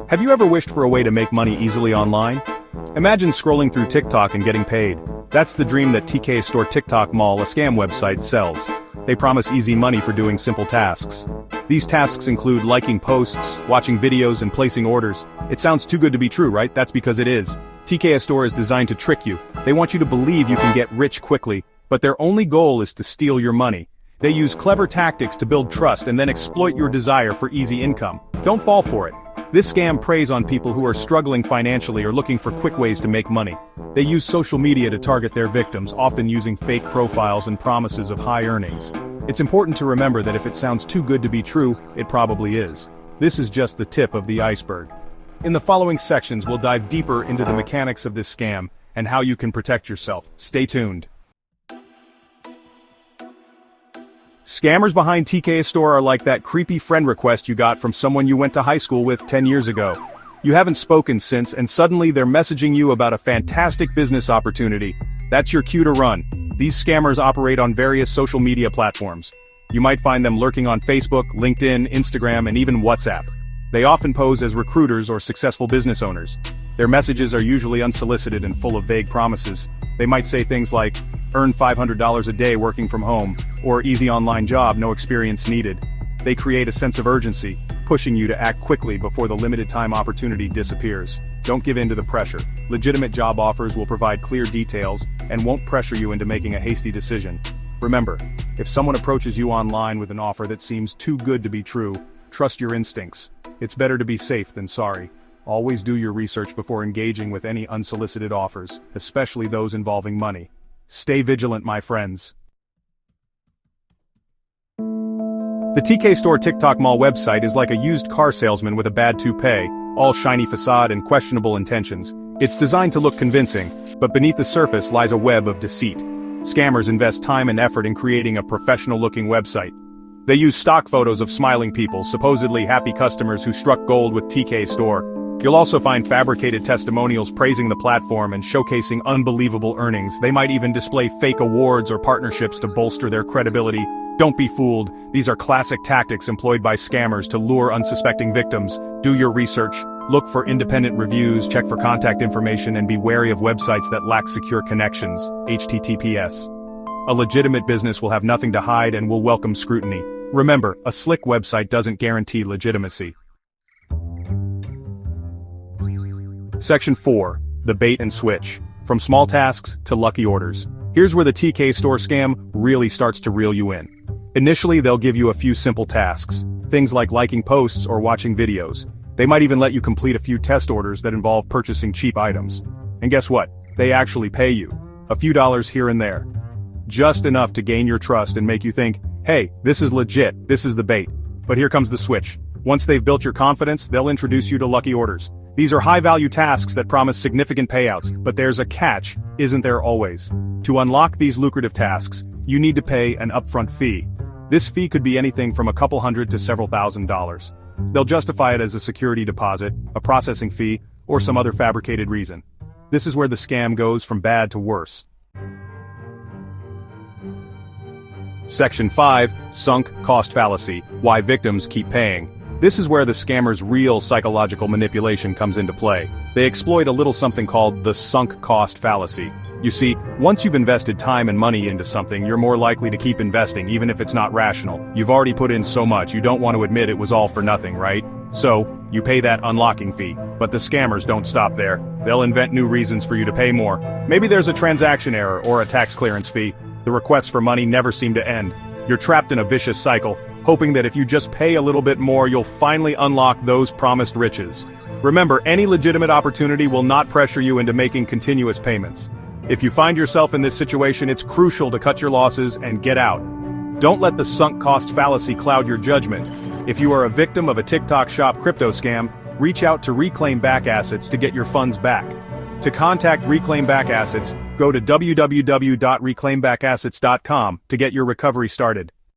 Have you ever wished for a way to make money easily online? Imagine scrolling through TikTok and getting paid. That's the dream that TK Store TikTok Mall, a scam website, sells. They promise easy money for doing simple tasks. These tasks include liking posts, watching videos, and placing orders. It sounds too good to be true, right? That's because it is. TK Store is designed to trick you. They want you to believe you can get rich quickly, but their only goal is to steal your money. They use clever tactics to build trust and then exploit your desire for easy income. Don't fall for it. This scam preys on people who are struggling financially or looking for quick ways to make money. They use social media to target their victims, often using fake profiles and promises of high earnings. It's important to remember that if it sounds too good to be true, it probably is. This is just the tip of the iceberg. In the following sections, we'll dive deeper into the mechanics of this scam and how you can protect yourself. Stay tuned. Scammers behind TK Store are like that creepy friend request you got from someone you went to high school with 10 years ago. You haven't spoken since, and suddenly they're messaging you about a fantastic business opportunity. That's your cue to run. These scammers operate on various social media platforms. You might find them lurking on Facebook, LinkedIn, Instagram, and even WhatsApp. They often pose as recruiters or successful business owners. Their messages are usually unsolicited and full of vague promises. They might say things like, earn $500 a day working from home, or easy online job, no experience needed. They create a sense of urgency, pushing you to act quickly before the limited time opportunity disappears. Don't give in to the pressure. Legitimate job offers will provide clear details and won't pressure you into making a hasty decision. Remember, if someone approaches you online with an offer that seems too good to be true, trust your instincts. It's better to be safe than sorry. Always do your research before engaging with any unsolicited offers, especially those involving money. Stay vigilant, my friends. The TK Store TikTok Mall website is like a used car salesman with a bad toupee, all shiny facade and questionable intentions. It's designed to look convincing, but beneath the surface lies a web of deceit. Scammers invest time and effort in creating a professional-looking website. They use stock photos of smiling people, supposedly happy customers who struck gold with TK Store. You'll also find fabricated testimonials praising the platform and showcasing unbelievable earnings. They might even display fake awards or partnerships to bolster their credibility. Don't be fooled. These are classic tactics employed by scammers to lure unsuspecting victims. Do your research, look for independent reviews, check for contact information, and be wary of websites that lack secure connections. HTTPS. A legitimate business will have nothing to hide and will welcome scrutiny. Remember, a slick website doesn't guarantee legitimacy. Section 4. The bait and switch. From small tasks to lucky orders. Here's where the TK Store scam really starts to reel you in. Initially, they'll give you a few simple tasks. Things like liking posts or watching videos. They might even let you complete a few test orders that involve purchasing cheap items. And guess what? They actually pay you. A few dollars here and there. Just enough to gain your trust and make you think, hey, this is legit, this is the bait. But here comes the switch. Once they've built your confidence, they'll introduce you to lucky orders. These are high-value tasks that promise significant payouts, but there's a catch, isn't there always? To unlock these lucrative tasks, you need to pay an upfront fee. This fee could be anything from a couple hundred to several $1,000s. They'll justify it as a security deposit, a processing fee, or some other fabricated reason. This is where the scam goes from bad to worse. Section 5. Sunk cost fallacy. Why victims keep paying. This is where the scammer's real psychological manipulation comes into play. They exploit a little something called the sunk cost fallacy. You see, once you've invested time and money into something, you're more likely to keep investing even if it's not rational. You've already put in so much, you don't want to admit it was all for nothing, right? So, you pay that unlocking fee. But the scammers don't stop there. They'll invent new reasons for you to pay more. Maybe there's a transaction error or a tax clearance fee. The requests for money never seem to end. You're trapped in a vicious cycle, hoping that if you just pay a little bit more, you'll finally unlock those promised riches. Remember, any legitimate opportunity will not pressure you into making continuous payments. If you find yourself in this situation, it's crucial to cut your losses and get out. Don't let the sunk cost fallacy cloud your judgment. If you are a victim of a TikTok shop crypto scam, reach out to Reclaim Back Assets to get your funds back. To contact Reclaim Back Assets, go to www.reclaimbackassets.com to get your recovery started.